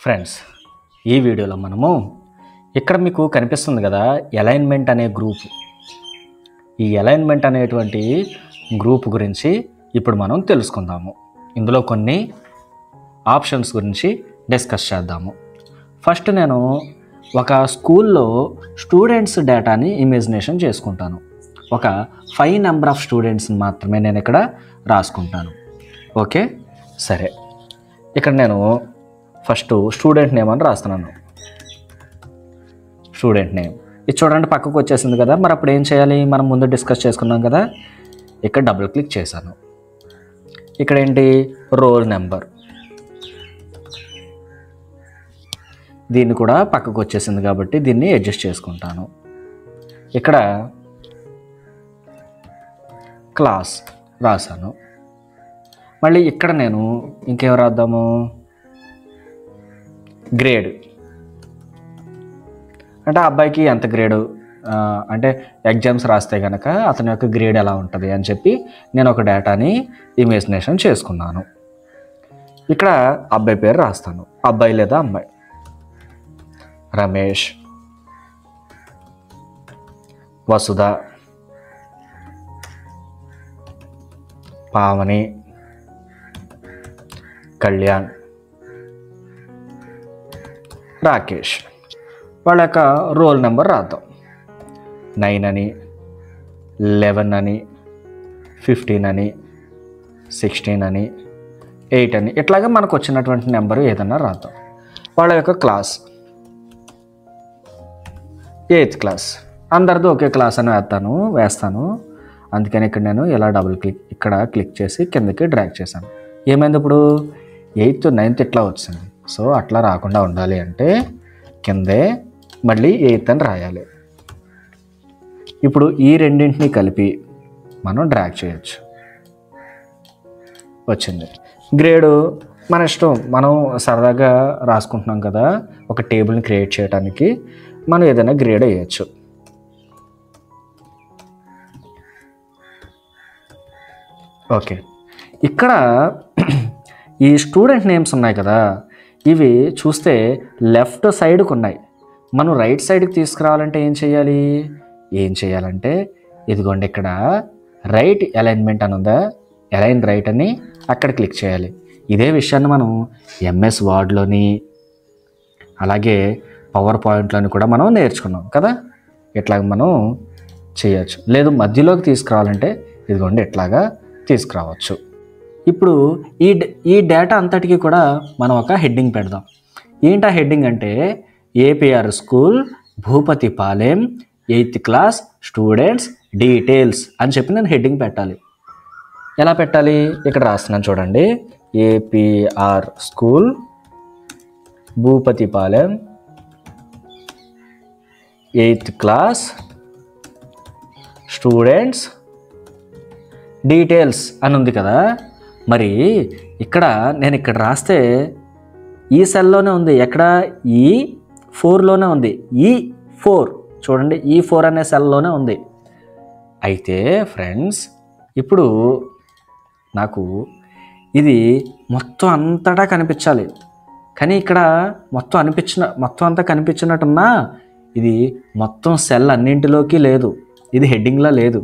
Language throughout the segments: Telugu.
ఫ్రెండ్స్, ఈ వీడియోలో మనము ఇక్కడ మీకు కనిపిస్తుంది కదా అలైన్మెంట్ అనే గ్రూప్. ఈ అలైన్మెంట్ అనేటువంటి గ్రూప్ గురించి ఇప్పుడు మనం తెలుసుకుందాము. ఇందులో కొన్ని ఆప్షన్స్ గురించి డిస్కస్ చేద్దాము. ఫస్ట్ నేను ఒక స్కూల్లో స్టూడెంట్స్ డేటాని ఇమాజినేషన్ చేసుకుంటాను. ఒక 5 నెంబర్ ఆఫ్ స్టూడెంట్స్ని మాత్రమే నేను ఇక్కడ రాసుకుంటాను. ఓకే, సరే. ఇక్కడ నేను ఫస్ట్ స్టూడెంట్ నేమ్ అని రాస్తున్నాను. స్టూడెంట్ నేమ్ ఇది చూడండి పక్కకు వచ్చేసింది కదా. మరి అప్పుడు ఏం చేయాలి? మనం ముందు డిస్కస్ చేసుకున్నాం కదా. ఇక్కడ డబుల్ క్లిక్ చేశాను. ఇక్కడ ఏంటి? Roll number. దీన్ని కూడా పక్కకు వచ్చేసింది కాబట్టి దీన్ని అడ్జస్ట్ చేసుకుంటాను. ఇక్కడ క్లాస్ రాశాను. మళ్ళీ ఇక్కడ నేను ఇంకేం రాద్దాము? గ్రేడ్. అంటే ఆ అబ్బాయికి ఎంత గ్రేడు, అంటే ఎగ్జామ్స్ రాస్తే కనుక అతని యొక్క గ్రేడ్ ఎలా ఉంటుంది అని చెప్పి నేను ఒక డేటాని ఇమాజినేషన్ చేసుకున్నాను. ఇక్కడ అబ్బాయి పేరు రాస్తాను. అబ్బాయి లేదా అమ్మాయి. రమేష్, వసుధ, పావని, కళ్యాణ్, రాకేష్. వాళ్ళ యొక్క రోల్ నెంబర్ రాద్దాం. 9 అని, 11 అని, 15 అని, 16 అని, 8 అని, ఇట్లాగా మనకు వచ్చినటువంటి నెంబరు ఏదన్నా రాద్దాం. వాళ్ళ యొక్క క్లాస్ 8th క్లాస్. అందరితో ఒకే క్లాస్ అని వేస్తాను. అందుకని ఇక్కడ నేను ఇలా డబుల్ క్లిక్ ఇక్కడ క్లిక్ చేసి కిందకి డ్రాగ్ చేశాను. ఏమైంది? ఇప్పుడు 8th 9th ఇట్లా వచ్చింది. సో అట్లా రాకుండా ఉండాలి అంటే కిందే మళ్ళీ 8th అని రాయాలి. ఇప్పుడు ఈ రెండింటిని కలిపి మనం డ్రాగ్ చేయొచ్చు. వచ్చింది. గ్రేడు మన ఇష్టం. మనం సరదాగా రాసుకుంటున్నాం కదా, ఒక టేబుల్ని క్రియేట్ చేయడానికి మనం ఏదైనా గ్రేడ్ వేయచ్చు. ఓకే, ఇక్కడ ఈ స్టూడెంట్ నేమ్స్ ఉన్నాయి కదా, ఇవి చూస్తే లెఫ్ట్ సైడ్కి ఉన్నాయి. మనం రైట్ సైడ్కి తీసుకురావాలంటే ఏం చేయాలంటే ఇదిగోండి ఇక్కడ రైట్ అలైన్మెంట్ అని ఉందా, అలైన్ రైట్ అని అక్కడ క్లిక్ చేయాలి. ఇదే విషయాన్ని మనం ఎంఎస్ వర్డ్లోని అలాగే పవర్ పాయింట్లోని కూడా మనం నేర్చుకున్నాం కదా. ఇట్లాగ మనం చేయొచ్చు. లేదు మధ్యలోకి తీసుకురావాలంటే ఇదిగోండి ఇట్లాగా తీసుకురావచ్చు. ఇప్పుడు ఈ డేటా అంతటికీ కూడా మనం ఒక హెడ్డింగ్ పెడదాం. ఏంటి ఆ హెడ్డింగ్ అంటే APR school Bhupathipalem 8th class students details అని చెప్పి నేను హెడ్డింగ్ పెట్టాలి. ఎలా పెట్టాలి? ఇక్కడ రాస్తున్నాను చూడండి. APR school Bhupathipalem 8th class students details అని ఉంది కదా. మరి ఇక్కడ నేను ఇక్కడ రాస్తే ఈ సెల్లోనే ఉంది. ఎక్కడ? E4లోనే ఉంది. E4 చూడండి, E4 అనే సెల్లోనే ఉంది. అయితే ఫ్రెండ్స్, ఇప్పుడు నాకు ఇది మొత్తం అంతటా కనిపించాలి. కానీ ఇక్కడ మొత్తం అంతా కనిపించినట్టున్నా ఇది మొత్తం సెల్ అన్నింటిలోకి లేదు. ఇది హెడ్డింగ్లో లేదు.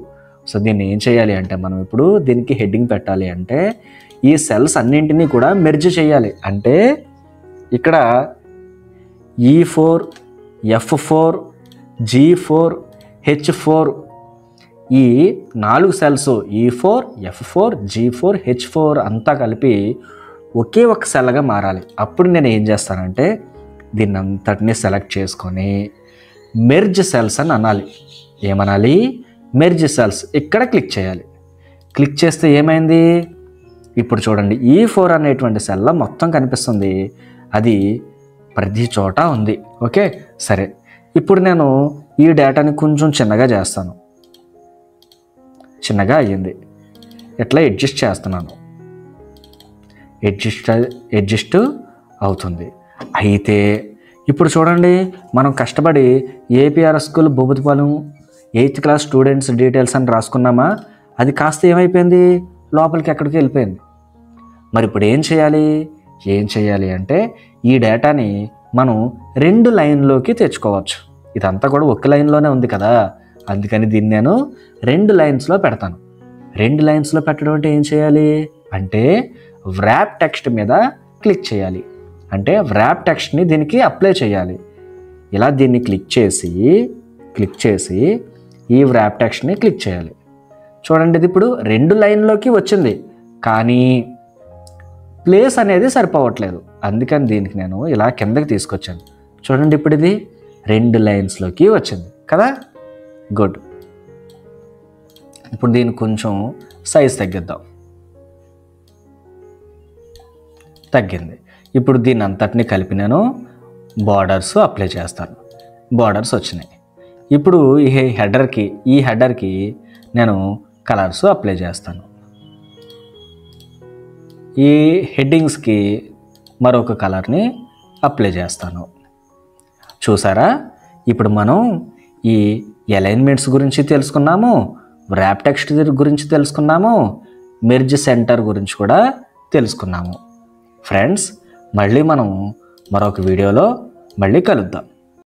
సో దీన్ని ఏం చేయాలి అంటే మనం ఇప్పుడు దీనికి హెడ్డింగ్ పెట్టాలి అంటే ఈ సెల్స్ అన్నింటినీ కూడా మెర్జ్ చేయాలి. అంటే ఇక్కడ E4, F4, G4, H4 ఈ 4 cells E4, F4, G4, H4 అంతా కలిపి ఒకే ఒక సెల్గా మారాలి. అప్పుడు నేను ఏం చేస్తానంటే దీన్ని అంతటినీ సెలెక్ట్ చేసుకొని మెర్జ్ సెల్స్ అని అనాలి. ఏమనాలి? Merge cells. ఇక్కడ క్లిక్ చేయాలి. క్లిక్ చేస్తే ఏమైంది? ఇప్పుడు చూడండి E4 అనేటువంటి సెల్లో మొత్తం కనిపిస్తుంది. అది ప్రతి చోట ఉంది. ఓకే, సరే. ఇప్పుడు నేను ఈ డేటాని కొంచెం చిన్నగా చేస్తాను. చిన్నగా అయ్యింది. ఎట్లా అడ్జస్ట్ చేస్తున్నాను. అడ్జస్ట్ అవుతుంది. అయితే ఇప్పుడు చూడండి, మనం కష్టపడి APR school Bhupathipalem 8th class students details అని రాసుకున్నామా, అది కాస్త ఏమైపోయింది? లోపలికి ఎక్కడికి వెళ్ళిపోయింది. మరి ఇప్పుడు ఏం చేయాలి? ఏం చేయాలి అంటే ఈ డేటాని మనం 2 లైన్లోకి తెచ్చుకోవచ్చు. ఇదంతా కూడా ఒక లైన్లోనే ఉంది కదా, అందుకని దీన్ని నేను 2 లైన్స్లో పెడతాను. 2 లైన్స్లో పెట్టడం అంటే ఏం చేయాలి అంటే వ్రాప్ టెక్స్ట్ మీద క్లిక్ చేయాలి. అంటే వ్రాప్ టెక్స్ట్ని దీనికి అప్లై చేయాలి. ఇలా దీన్ని క్లిక్ చేసి ఈ వ్రాప్ టెక్స్ట్ని క్లిక్ చేయాలి. చూడండి, ఇది ఇప్పుడు 2 లైన్లోకి వచ్చింది, కానీ ప్లేస్ అనేది సరిపోవట్లేదు. అందుకని దీనికి నేను ఇలా కిందకి తీసుకొచ్చాను. చూడండి, ఇప్పుడు ఇది 2 లైన్స్లోకి వచ్చింది కదా. గుడ్. ఇప్పుడు దీన్ని కొంచెం సైజ్ తగ్గిద్దాం. తగ్గింది. ఇప్పుడు దీన్ని అంతటిని కలిపి నేను బార్డర్స్ అప్లై చేస్తాను. బార్డర్స్ వచ్చినాయి. ఇప్పుడు ఈ హెడర్కి నేను కలర్స్ అప్లై చేస్తాను. ఈ హెడ్డింగ్స్కి మరొక కలర్ని అప్లై చేస్తాను. చూసారా, ఇప్పుడు మనం ఈ అలైన్మెంట్స్ గురించి తెలుసుకున్నాము, వ్రాప్ టెక్స్ట్ గురించి తెలుసుకున్నాము, మెర్జ్ సెంటర్ గురించి కూడా తెలుసుకున్నాము. ఫ్రెండ్స్, మళ్ళీ మనం మరొక వీడియోలో మళ్ళీ కలుద్దాం.